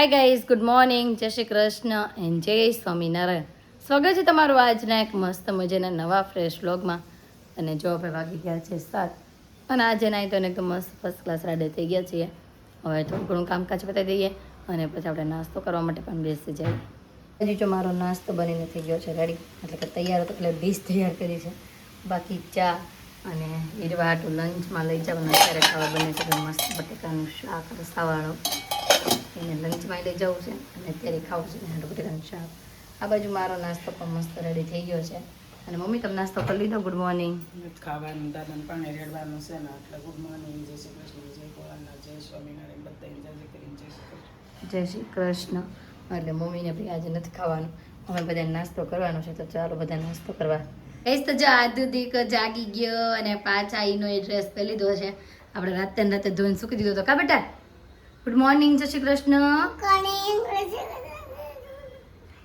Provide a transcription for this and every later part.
Hi guys, good morning, જય Shri Krishna and જય સ્વામિનારાયણ. સ્વાગત છે તમારું આજના એક મસ્ત મજાના નવા ફ્રેશ વ્લોગમાં. અને જો આપણે વાગી ગયા છે 7 અને આજે નાઈ તો એકદમ મસ્ત ફર્સ્ટ ક્લાસ રેડી થઈ ગયા છીએ. હવે થોડું ઘણું કામકાજ બતાવી દઈએ અને પછી આપણે નાસ્તો કરવા માટે પણ બેસી જઈએ. હજી જો મારો નાસ્તો બનીને થઈ ગયો છે રેડી, એટલે કે તૈયાર હતો, એટલે ડીશ તૈયાર કરી છે. બાકી ચા અને ઈરવાટું લંચમાં લઈ જવાનું અત્યારે ખાવા બને છે મસ્ત બટેકાનું શાક રસાવાળો. એને લંચમાં લઈ જવું છે અને અત્યારે ખાવું છે ને બટેકાનું શાક. આ બાજુ મારો નાસ્તો પણ મસ્ત રેડી થઈ ગયો છે. અને મમ્મી તમે નાસ્તો કરી લીધો? Good morning. ખાવાનું દાદાને પાણી રેડવાનું છે ને એટલે ગુડ મોર્નિંગ, જય શ્રી કૃષ્ણ, જય ભોળાનાથ, જય સ્વામિનારાયણ, બધાને જય શ્રી કરીને જય શ્રી કૃષ્ણ. જય શ્રી કૃષ્ણ. એટલે મમ્મીને ભાઈ આજે નથી ખાવાનું, અમે બધાને નાસ્તો કરવાનો છે, તો ચાલો બધા નાસ્તો કરવા. એ તો જો આદુ દીક જાગી ગયો અને પાછા એનો એ ડ્રેસ પહેરી લીધો છે. આપણે રાતે ધોઈને સૂકી દીધો તો કા બેટા. ગુડ મોર્નિંગ, જય શ્રી કૃષ્ણ,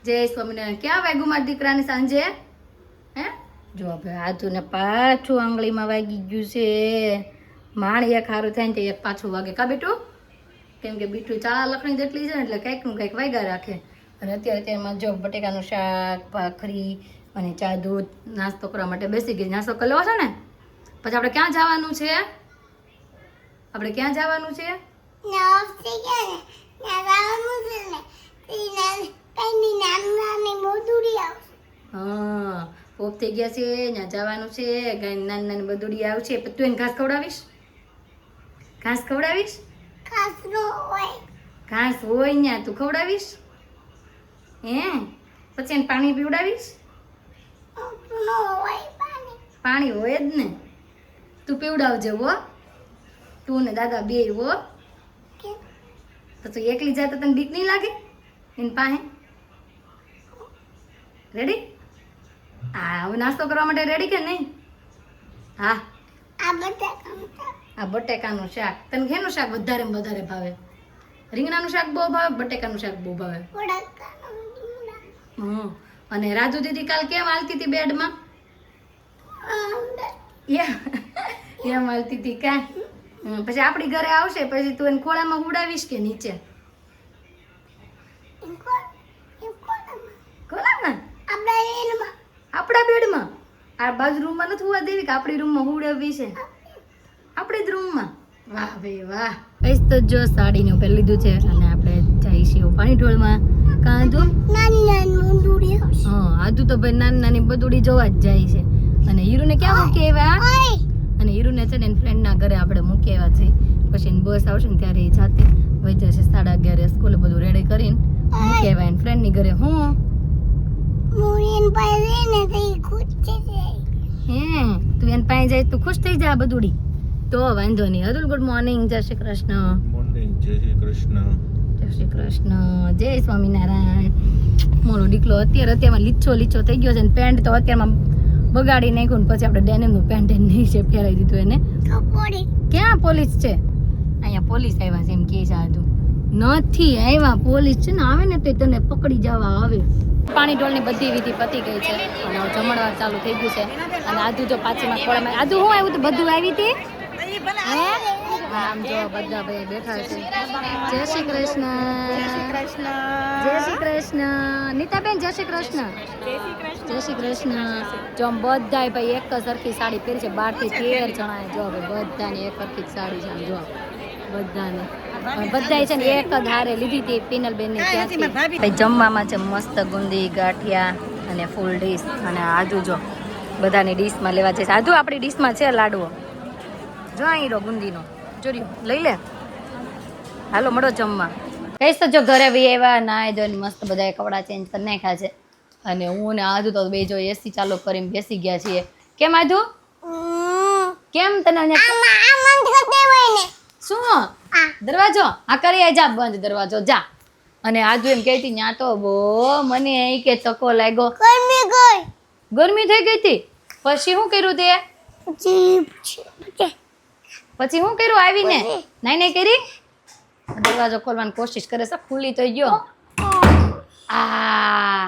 જય સ્વામિનારાયણ. ક્યાં વાગ્યું મારા દીકરાને સાંજે? હે જો આપણે હાથુને પાછું આંગળીમાં વાગી ગયું છે. માણ એક સારું થાય ને તો એક પાછું વાગે કા બેટું, કેમ કે બીટું ચાળા લખણી જેટલી છે ને એટલે કંઈકનું કંઈક વાગ્યા રાખે. અને અત્યારે તેમાં જો બટેકાનું શાક, ભાખરી અને ચા દૂધ નાસ્તો કરવા માટે બેસી ગઈ. નાસ્તો કરી લેવો છે ને પછી આપણે ક્યાં જવાનું છે? આપણે ક્યાં જવાનું છે? હા, પોપ થઈ ગયા છે, ત્યાં જવાનું છે. નાની નાની બધુડી આવશે. તું એને ઘાસ ખવડાવીશ? ઘાસ ખવડાવીશ? ઘાસ હોય ત્યાં તું ખવડાવીશ? હે પછી એને પાણી પીવડાવીશ? પાણી હોય જ ને, તું પીવડાવજે હો. તું ને દાદા બે હો. તો તું એકલી જાય તો તને બીક નહીં લાગે એની પાસે? રેડી? હા, હવે નાસ્તો કરવા માટે રેડી કે નહીં? હા, આ બટેકાનું શાક. તને શેનું શાક વધારે ભાવે? રીંગણાનું શાક બહુ ભાવે, બટેકાનું શાક બહુ ભાવે? અને રાજુ દીદી કાલ કેમ હાલતી હતી બેડમાં? એમ હાલતી હતી કા? પછી આપણી ઘરે આવશે પછી તું એને ખોળામાં ઉડાવીશ કે નીચે? ખોળામાં? આપણા બેડમાં? આ બાજુ રૂમમાં નથી હોવા દેવી કે આપણી રૂમમાં ઉડાવવી છે? આપણી જ રૂમમાં? વાહ ભાઈ વાહ. કઈશ તો જો સાડીને ઉપર લીધું છે અને આપણે જઈ છીએ પાણી ઢોળમાં. કાંધું આજુ તો ભાઈ નાની નાની બદુડી જોવા જ જાય છે. અને હીરુને ક્યાં મૂકી આવ્યા? અને હીરુને છે ને ફ્રેન્ડના ઘરે આપણે મૂકી આવ્યા છે. પછી એની બસ આવશે ને ત્યારે એ જાતે વહી જશે 11:30 સ્કૂલે બધું રેડી કરીને મૂકી આવ્યા એની ફ્રેન્ડની ઘરે. હું હે તું એને પાસે જાય તું ખુશ થઈ જા બદુડી તો વાંધો નહીં. અતુલ ગુડ મોર્નિંગ, જય શ્રી કૃષ્ણ. મોર્નિંગ, જય શ્રી કૃષ્ણ. જય શ્રી કૃષ્ણ, જય સ્વામિનારાયણ. મોરો દીકલો અત્યારમાં લીચો થઈ ગયો છે ને પેન્ટ તો અત્યારમાં બગાડી નાખ્યું ને પછી આપણે ડેનિમનું પેન્ટ નહીં છે ફેરાઈ દીધું એને. ક્યાં પોલીસ છે? અહીંયા પોલીસ આવ્યા છે એમ કે છે. આજુ નથી આવ્યા, પોલીસ છે ને આવે ને તો તને પકડી જવા આવે. પાણી ઢોળની બધી વિધિ પતી ગઈ છે અને હવે જમણવાર ચાલુ થઈ ગયું છે. અને આજુ જો પાછળમાં ખોળામાં આજુ હું આવ્યું તો બધું આવી હતી. આમ જો બધા ભાઈ બેઠા છે. જય શ્રી કૃષ્ણ, જય શ્રી કૃષ્ણ. નીતાબેન જય શ્રી કૃષ્ણ, જય શ્રી કૃષ્ણ. જો આમ બધાય ભાઈ એક જ સરખી સાડી પહેરી છે. 12 થી 13 જણાએ જો બધાની એક સરખી સાડી છે. આમ જો બધાય છે ને એક જ હારે લીધી હતી પિનલબેન ની ત્યાંથી. ભાઈ જમવામાં છે મસ્ત ગુંદી ગાંઠિયા અને ફૂલ ડીશ. અને આજુ જો બધાની ડીશમાં લેવા જશે. આજુ આપણી ડીશમાં છે લાડવો. જો અહીં રો બુંદીનો ચોર્યું લઈ લે. હાલો મળો જમવા. કઈશ તો જો ઘરે બી આવ્યા નાય ધોઈને મસ્ત બધા કપડાં ચેન્જ કરી નાખ્યા છે. અને હું ને આજુ તો બે જો એસી ચાલુ કરીને બેસી ગયા છીએ. કેમ આજુ? કેમ તને શું દરવાજો આ કરી જા બંધ દરવાજો જા. અને આજુ એમ કહેતી ત્યાં તો બો મને એ કે ચકો લાગ્યો, ગરમી થઈ ગઈ હતી. પછી શું કર્યું તે? પછી શું કર્યું આવીને? નહીં કરી દરવાજો ખોલવાની કોશિશ કરે છે, ખુલ્લી થઈ ગયો. આ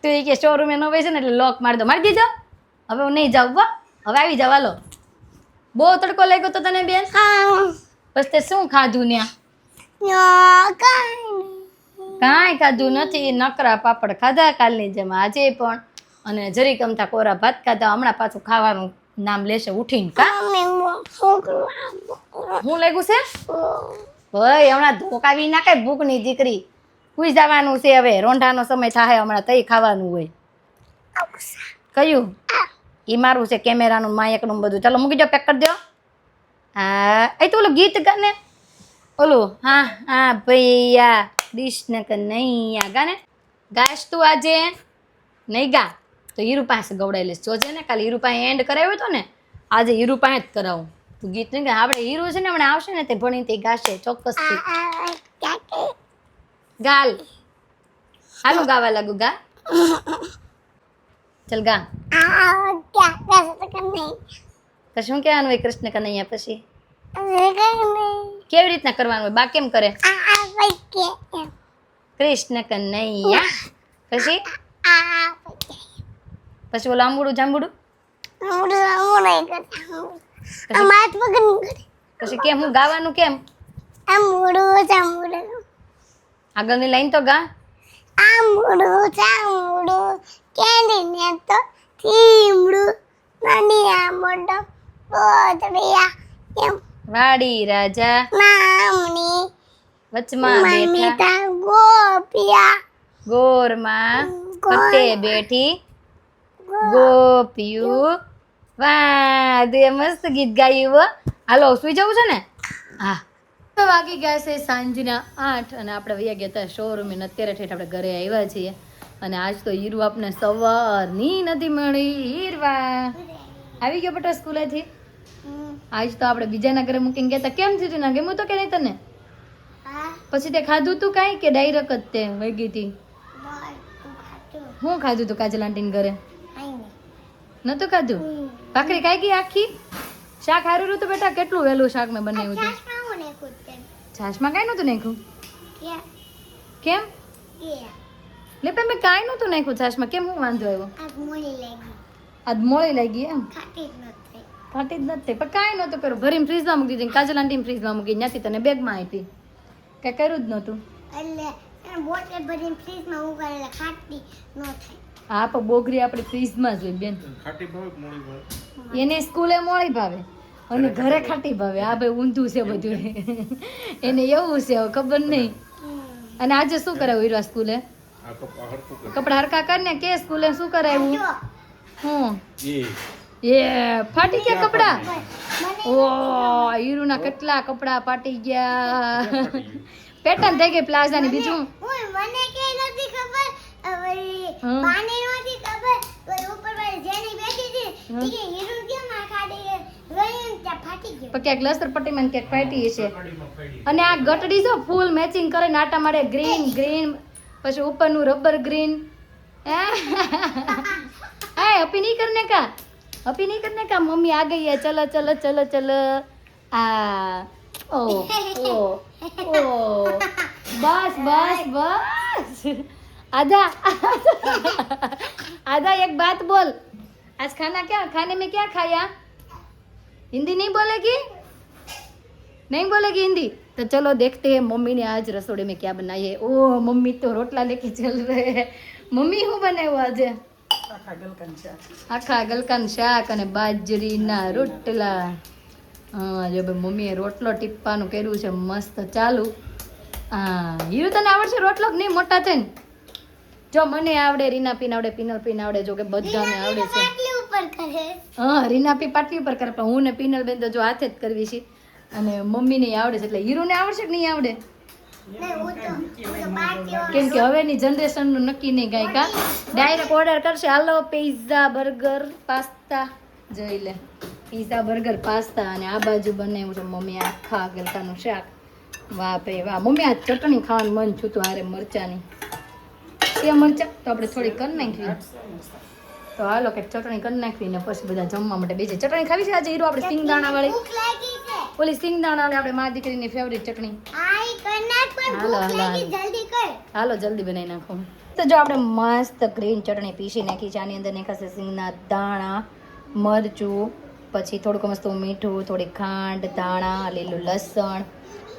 તું એ કે શોરૂમે ન હોય છે ને એટલે લોક મારી દો. મારી દીધો? હવે હું નહીં જાઉં. હવે આવી જાવ. હાલો બહુ તડકો લાગ્યો તો તને બેન? પછી તે શું ખાધું ન્યા? કાંઈ ખાધું નથી, નકરા પાપડ ખાધા કાલની જેમ આજે પણ, અને જરીક અમથા કોરા ભાત ખાધા. હમણાં પાછું ખાવાનું નામ લેશે ઉઠીને. કા હું લાગ્યું છે ભાઈ? હમણાં ધોકાવી નાખે ભૂખની દીકરી. સુઈ જવાનું છે હવે, રોંઢાનો સમય થાય હમણાં, તઈ ખાવાનું હોય. કયું? એ મારું છે કેમેરાનું માયકનું બધું. ચાલો મૂકી દો, પેક કરી દો. હા એ તો ઓલું ગીત ગાને, ઓલું હા હા ભૈયા કૃષ્ણ કનૈયા ગાને. ગાશ તું આજે? નહીં ગા તો હીરુ પાસે ગવડાવી લઈશ. જોજે ને, કાલે હીરુ પાસે એન્ડ કરાવ્યો હતો ને, આજે હીરુ પાસે જ કરાવું. તું ગીત નહીં ગા. આપણે હીરુ છે ને હમણાં આવશે ને તે ભણી તે ગાશે ચોક્કસથી. ગાલ હાલું ગાવા લાગુ. ગા ચલ ગા. તો શું કહેવાનું હોય કૃષ્ણ કનૈયા પછી? કેવી રીતના કરવાનું હોય? બા કેમ કરે? કૃષ્ણ કનૈયા. પછી પછી ઓલું આંબુડું જાંબુડું. પછી કેમ હું ગાવાનું કેમ? આગળની લાઈન તો ગા. વાડી રાજા વચમાં બેઠા, ગોરમાં ફતે બેઠી ગોપિયું. વાહ તે મસ્ત ગીત ગાયું હો. હાલો સુઈ જવું છે ને? હા તો વાગી ગયા છે સાંજના 8 અને આપણે વયા ગયા હતા શોરૂમે. અત્યારે ઠેઠ આપણે ઘરે આવ્યા છીએ. અને આજ તો હીરુ આપણે સવારની નથી મળી. હીરવા આવી ગયો બેટા સ્કૂલેથી? આજ તો આપણે બીજાના ઘરે મૂકીને ગયા હતા. કેમ થયું ના ગમ્યું તો કે નહીં તને? પછી તે ખાધું તું કાંઈ કે ડાયરેક્ટ જ તે વગી હતી? શું ખાધું તું કાજલ આંટીને ઘરે? નતું ખાધું? ભાખરી ખાઈ ગઈ આખી? શાક હારું હતું બેટા? કેટલું વહેલું શાક મેં બનાવ્યું હતું. છાશમાં કાંઈ નહોતું નાખ્યું? કેમ? લે પણ મેં કાંઈ નહોતું નાખ્યું છાશમાં. કેમ હું વાંધો આવ્યો? આજ મોળી લાગી એમ? ખાટી જ નથી પણ કાંઈ નહોતું કર્યું. ભરીને ફ્રીજમાં મૂકી દીધી. કાજલ આંટીને ફ્રીજમાં મૂકી, ત્યાંથી તને બેગમાં આપી. કાંઈ કર્યું જ નહોતું. હા પણ બોગરી આપણી ફ્રીજમાં જ હોય બેન. એને સ્કૂલે મોળી ભાવે અને ઘરે ખાટી ભાવે. આ ભાઈ ઊંધું છે બધું. એને એવું છે હવે ખબર નહીં. અને આજે શું કરાવ્યું હીરા સ્કૂલે? કપડા હરકા કર ને કે સ્કૂલે શું કરાવ્યું? હું એ ફાટી ગયા કપડા? ઓ હીરુના કેટલા કપડા ફાટી ગયા. પેટર્ન થઈ ગઈ પ્લાઝાની. બીજું ક્યાંક લસર પટ્ટીમાં ક્યાંક ફાટી છે. અને આ ગટડી જો ફૂલ મેચિંગ કરે નાટા મારે. ગ્રીન ગ્રીન પછી ઉપરનું રબર ગ્રીન. હે અપી નહીં કરને કા, અપી નહીં કરને કા. મમ્મી આ ગઈ है. चलो चलो चलो चलो. આ ઓ ઓ ઓ બસ બસ બસ. आधा आधा एक बात बोल. आज खाना क्या, खाने में क्या खाया? हिंदी नहीं बोलेगी? नहीं बोलेगी हिंदी? तो चलो देखते हैं मम्मी ने आज रसोड़े में क्या बनाई है. ओह मम्मी तो रोटला लेके चल रहे हैं. मम्मी શું બનાવ્યું આજે? આખા ગલકાનું શાક અને બાજરીના રોટલા. હા જો ભાઈ મમ્મીએ રોટલો ટીપવાનું કર્યું છે મસ્ત ચાલુ. હા હીરુ તને આવડશે રોટલો કે નહીં મોટા થઈને? જો મને આવડે, રીનાપીને આવડે, પિનલપીને આવડે, જો કે બધાને આવડે છે. હા રીનાપી પાટલી ઉપર કરે પણ હું ને પિનલબેન તો જો હાથે જ કરવી છે. અને મમ્મીને આવડે છે એટલે હીરુને આવડશે કે નહીં આવડે? કેમ કે હવેની જનરેશનનું નક્કી નહીં કાંઈ. કા ડાયરેક્ટ ઓર્ડર કરશે. હાલો પિઝા બર્ગર પાસ્તા. જોઈ લે પિઝા બર્ગર પાસ્તા. અને આ બાજુ બનાવ્યું છે મમ્મી આખા ગલકાનું શાક. વાહ ભાઈ વાહ. મમ્મી આ ચટણી ખાવાનું મન છું તું હારે મરચાની. એ મરચા તો આપણે થોડી કરી નાખવી. તો હાલો કે ચટણી કરી નાખવી ને પછી બધા જમવા માટે બેસી. ચટણી ખાવી છે આજે હીરો આપણે સિંગદાણા વાળી? ઓલી સિંગદાણા વાળી આપણે મારી દીકરીની ફેવરિટ ચટણી. હાલો હાલો જલ્દી બનાવી નાખો. તો જો આપણે મસ્ત ગ્રીન ચટણી પીસી નાખી છે. આની અંદર નાખાશે સિંગના દાણા, મરચું, પછી થોડુંક મસ્ત મીઠું, થોડી ખાંડ, ધાણા, લીલું લસણ,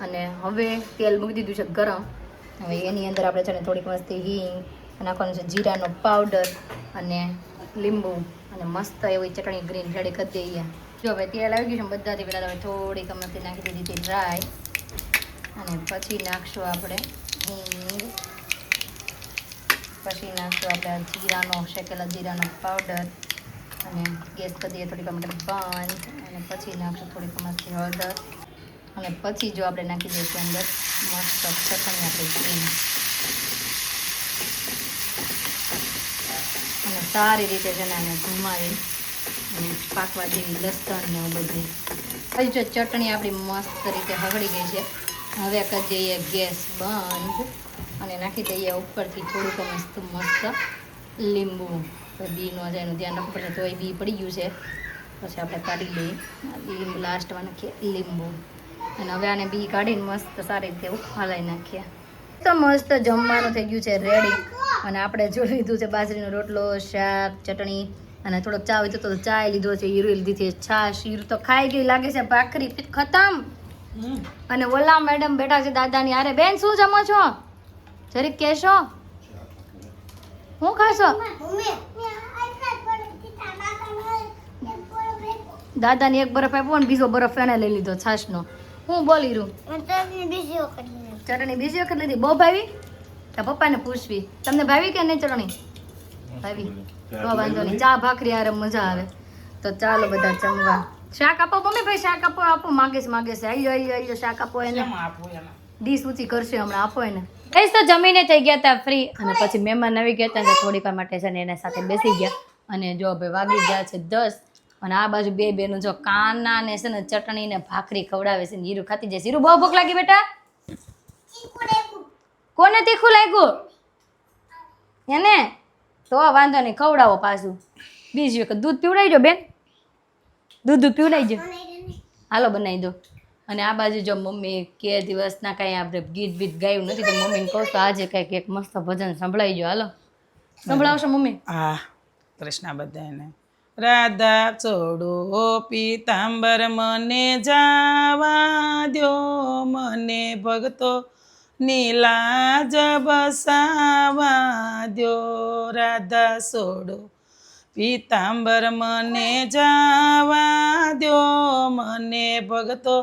અને હવે તેલ મૂકી દીધું છે ગરમ. હવે એની અંદર આપણે છે ને થોડીક મસ્ત હિંગ નાખવાનું છે, જીરાનો પાવડર અને લીંબુ, અને મસ્ત એવી ચટણી ગ્રીન રેડી કરી દઈએ. જો હવે તેલ આવી ગયું છે, બધાથી પહેલાં હવે થોડીક મસ્તી નાખી દીધી હતી ડ્રાય, અને પછી નાખશું આપણે હિંગ, પછી નાખશું આપણે જીરાનો શેકેલા જીરાનો પાવડર, અને ગેસ કરી દઈએ થોડીક આપણે બંધ, અને પછી નાખશું થોડીક મસ્તી હળદર, અને પછી જો આપણે નાખી દઈશું અંદર મસ્ત ચટણી આપણી ગ્રીન, અને સારી રીતે છે ને આને ઘુમાવી અને પાકવા જેવી લસણ ને એવું બધું. પછી જો ચટણી આપણી મસ્ત રીતે હગળી ગઈ છે, હવે કરી દઈએ ગેસ બંધ, અને નાખી દઈએ ઉપરથી થોડુંક મસ્ત લીંબુ. બી નો જાય એનું ધ્યાન રાખવું પડશે, તો એ બી પડી ગયું છે, પછી આપણે કાઢી લઈએ લીંબુ, લાસ્ટમાં નાખીએ લીંબુ, અને હવે આને બી કાઢીને મસ્ત સારી રીતે હલાવી નાખીએ. તો મસ્ત જમવાનું થઈ ગયું છે રેડી, અને આપણે જોઈ લીધું છે બાજરીનો રોટલો, શાક, ચટણી, અને થોડોક ચા હોય તો ચા લીધો છે, હીરો લીધી છે છાશ. હીરો તો ખાઈ ગઈ લાગે છે, ભાખરી ખતમ. અને ઓલા મેડમ બેઠા છે દાદાની હારે. બેન શું જમો છો? જરીક કહેશો શું ખાશો? દાદાની એક બરફ આપ્યો ને બીજો બરફ એને લઈ લીધો છાશનો. હું બોલી રહ્યું ચટણી બીજી વખત લીધી. બહુ ભાવી? તો પપ્પાને પૂછવી તમને ભાવી કે નહીં ચટણી? ભાવી તો વાંધો નહીં, ચા ભાખરી હારે મજા આવે. તો ચાલો બધા જમવા. શાક આપો મમ્મી, ભાઈ શાક આપો. આપો માગે છે આયો શાક આપો એને. ડીશ ઊંચી કરશે હમણાં, આપો એને. કઈશ તો જમીને થઈ ગયા હતા ફ્રી, અને પછી મહેમાન આવી ગયા હતા, થોડીક વાર માટે છે ને એના સાથે બેસી ગયા. અને જો ભાઈ વાગી ગયા છે 10, અને આ બાજુ બે બેનું જો કાના ને છે ને ચટણી ને ભાખરી ખવડાવે છે. હીરું ખાતી જાય. હીરું બહુ ભૂખ લાગી બેટા? કોને તીખું લાગ્યું એને? તો વાંધો નહીં, ખવડાવો પાછું. બીજી વખત દૂધ પીવડાવી દો બેન, દૂધ પીવડાવી દો. હાલો બનાવી દો. અને આ બાજુ જો મમ્મી કે દિવસના કાંઈ આપણે ગીત બીત ગાયું નથી, તો મમ્મીને કહું તો આજે કંઈક એક મસ્ત ભજન સંભળાવી દો. હાલો સંભળાવશો મમ્મી? હા, કૃષ્ણ બધાને. રાધા છોડો પીતાંબર મને જાવા દ્યો, મને ભગતો નીલાજ બસાવા દ્યો. રાધા છોડો પીતાંબર મને જાવા દ્યો, મને ભગતો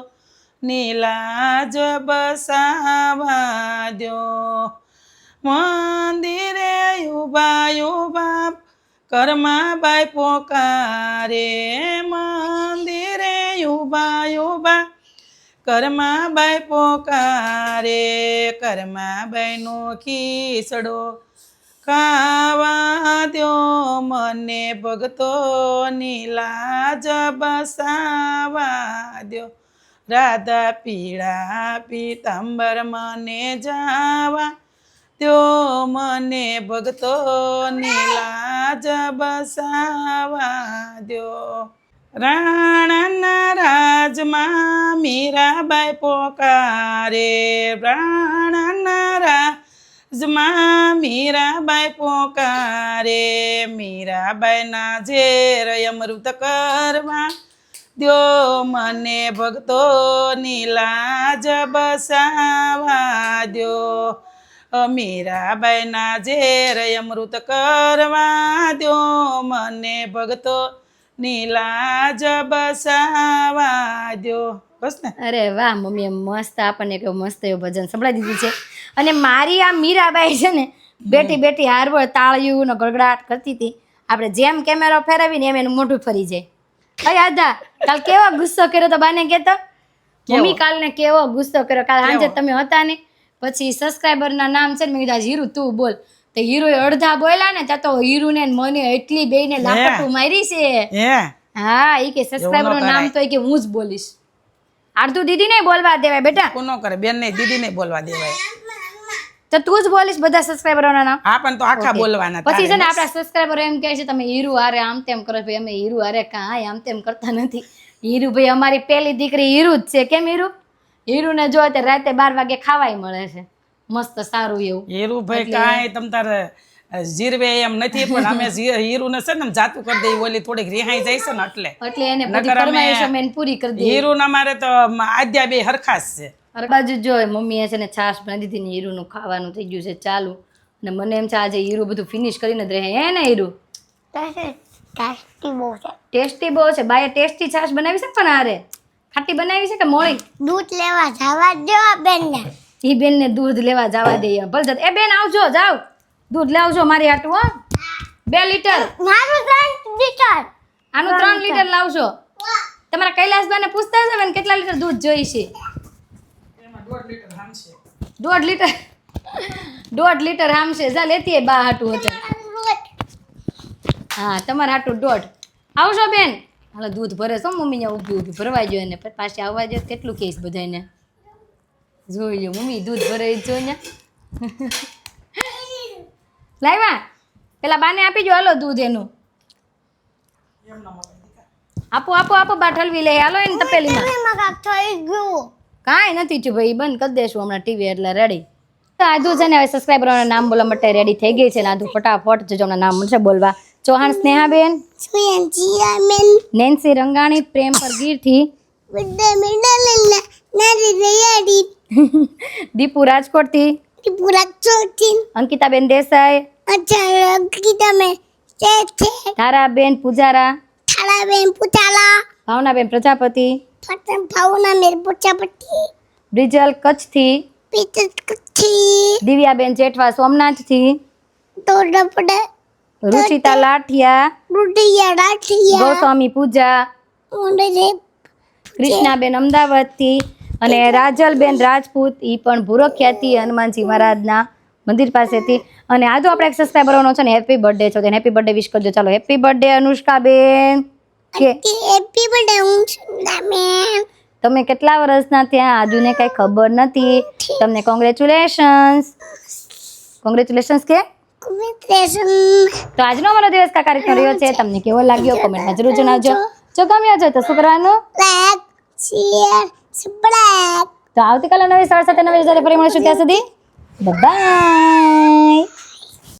નીલાજ બસાવા દ્યો. મંદિરે ઉભા કર્માબાઈ પોકારે, મંદિરે ઉભા કર્માબાઈ પોકારે. કર્માબાઈનો ખીસડો ખાવા દ્યો, મને ભગતોની લાજ બસાવા દ્યો. રાધા પીળા પીતાંબર મને જાવા દ્યો, મને ભગતોની લાજ બસાવા દ્યો. રાણાના રાજમાં મીરાબાઈ પોકારે, રાણાના રાજમાં મીરાબાઈ પોકારે. મીરાબાઈના ઝેર અમૃત કરવા દ્યો, મને ભગતોની લાજ બસાવા દ્યો. મીરાબાઈના ઝેર અમૃત કરવા દ્યો, મને ભગતો નીલાજ બસાવા દ્યો. બસ ને? અરે વાહ મમ્મી, મસ્ત આપણને કેવું મસ્ત એવું ભજન સંભળાવી દીધું છે. અને મારી આ મીરાબાઈ છે ને બેઠી બેઠી હારવળ તાળીયું ને ગળગડાટ કરતી હતી. આપણે જેમ કેમેરો ફેરવીને એમ એનું મોઢું ફરી જાય. અરે આદા કાલ કેવો ગુસ્સો કર્યો તો બાને કહેતો મમ્મી, કાલને કેવો ગુસ્સો કર્યો. કાલ સાંજે તમે હતા ને, પછી સબસ્ક્રાઈબરના નામ છે ને, મેં કીધું હીરુ તું બોલ. તો હીરો અડધા બોલ્યા ને ત્યાં તો હીરુ ને મને એટલી બેયને લાપટું મારી છે. હા, એ કે સબસ્ક્રાઈબર નું નામ તો એ કે હું જ બોલીશ. અડધું દીદી નહીં બોલવા દેવાય બેટા. કોનો કરે? બેન નહીં, દીદી નહીં બોલવા દેવાય. તો તું જ બોલીશ બધા સબસ્ક્રાઈબરોના નામ? હા, પણ તો આખા બોલવાના. પછી છે ને આપણા સબસ્ક્રાઈબરો એમ કહે છે તમે હીરુ હારે આમ તેમ કરો. ભાઈ અમે હીરુ હારે કાંઈ આમ તેમ કરતા નથી. હીરુ ભાઈ અમારી પહેલી દીકરી હીરુ જ છે. કેમ હીરુ? હીરુને જો અત્યારે રાતે 12 વાગે ખાવાય મળે છે મસ્ત સારું એવું. હીરુભાઈ કાંઈ તમ તારે જીરવે એમ નથી પણ અમે હીરુને છે ને જાતું કરી દઈએ ઓલી થોડીક રિહાઈ જાય છે ને એટલે એને બધી નકર અમે ફરમાઈશ અમે એને પૂરી કરી દઈએ. હીરુને અમારે તો આદ્યા બે હરખાસ છે. અરે બાજુ જો મમ્મીએ છે ને છાશ બનાવી દીધી ને હીરુનું ખાવાનું થઈ ગયું છે ચાલુ. અને મને એમ છે આજે હીરુ બધું ફિનિશ કરીને જ રહે હે ને હીરુ ટેસ્ટી બહુ છે. બાએ ટેસ્ટી છાશ બનાવી છે પણ આરે ખાટી બનાવી છે કે મોળી? દૂધ લેવા જવા દો બેનને. ઈ બેનને દૂધ લેવા જવા દઈએ. ભલ જત એ બેન આવજો જાવ દૂધ લાવજો મારી હાટું હો 2 લીટર. મારું 3 લીટર. આનું 3 લીટર લાવજો. તમારા કૈલાસભાઈને પૂછતા હશે ને કેટલા લીટર દૂધ જોઈશે? એમાં 1.5 લીટર હામશે. 1.5 લીટર 1.5 લીટર હામશે. જા લેતી બા હાટું હતા. હા તમારા હાટું 1.5 આવશો બેન? હાલો દૂધ ભરે છો મમ્મી ત્યાં ઊભી ઊભી ભરવા જોઈએ ને પાછી આવવા જોઈએ કેટલું કહીશ બધાને જોઈ લ્યો મમ્મી દૂધ ભરે જો ને લાવ્યા પેલા બાને આપી જો હાલો દૂધ એનું આપો આપો આપો બા ઠલવી લે હાલો એને તપેલીમાં. એમાં કાંઈક થઈ ગયું. કાંઈ નથી થયું ભાઈ બંધ કરી દેશું હમણાં ટીવી એટલે રેડી. આધુ છે ને હવે સબસ્ક્રાઈબરોના નામ બોલવા માટે રેડી થઈ ગઈ છે ને આધુ ફટાફટ જજો હમણાં નામ છે બોલવા. ચૌહાણ સ્નેહાબેન, સુયંજીયાબેન, નેન્સી રંગાણી પ્રેમ પર ગીરથી, બુદ્ધે મિડલના નારી રયાડી, દીપુ રાજકોટથી, ત્રિપુરા ચોથી, અંકિતાબેન દેસાઈ, અચાનક તમે છે ધારાબેન પૂજારા, થાળાબેન પુતાલા, ભાવનાબેન પ્રજાપતિ, ફતન ભાવના મેર પુચાપતિ, બ્રિજલ કચ્છથી, પીતર કચ્છી, દિવ્યાબેન જેઠવા સોમનાથથી, તોડપડે, રુચિતા લાઠિયા, રૂડિયા રાઠિયા, ગોસ્વામી પૂજા, મુંડે કૃષ્ણાબેન અમદાવાદથી અને રાજલબેન રાજપૂત ઈ પણ ભૂરખિયાથી હનુમાનજી મહારાજના મંદિર પાસેથી. અને આજે આપણે એક સબસ્ક્રાઈબરનો છે ને હેપી બર્થડે છે તેને હેપી બર્થડે વિશ કરજો. ચાલો હેપી બર્થડે અનુષ્કાબેન. કે હેપી બર્થડે હું તમે કેટલા વર્ષના ત્યાં આજુને કઈ ખબર નથી. તમને કોંગ્રેચ્યુલેશન્સ. કોંગ્રેચ્યુલેશન્સ કે તો આજનો અમારો દિવસ કા કાર્યક્રમ રહ્યો છે તમને કેવો લાગ્યો કોમેન્ટમાં જરૂર જણાવજો. જો ગમ્યો છે તો શું કરવાનું? Like share subscribe. તો આવતીકાલે નવી સવાર સાથે નવી ફરી મળીશું ત્યાં સુધી બાય.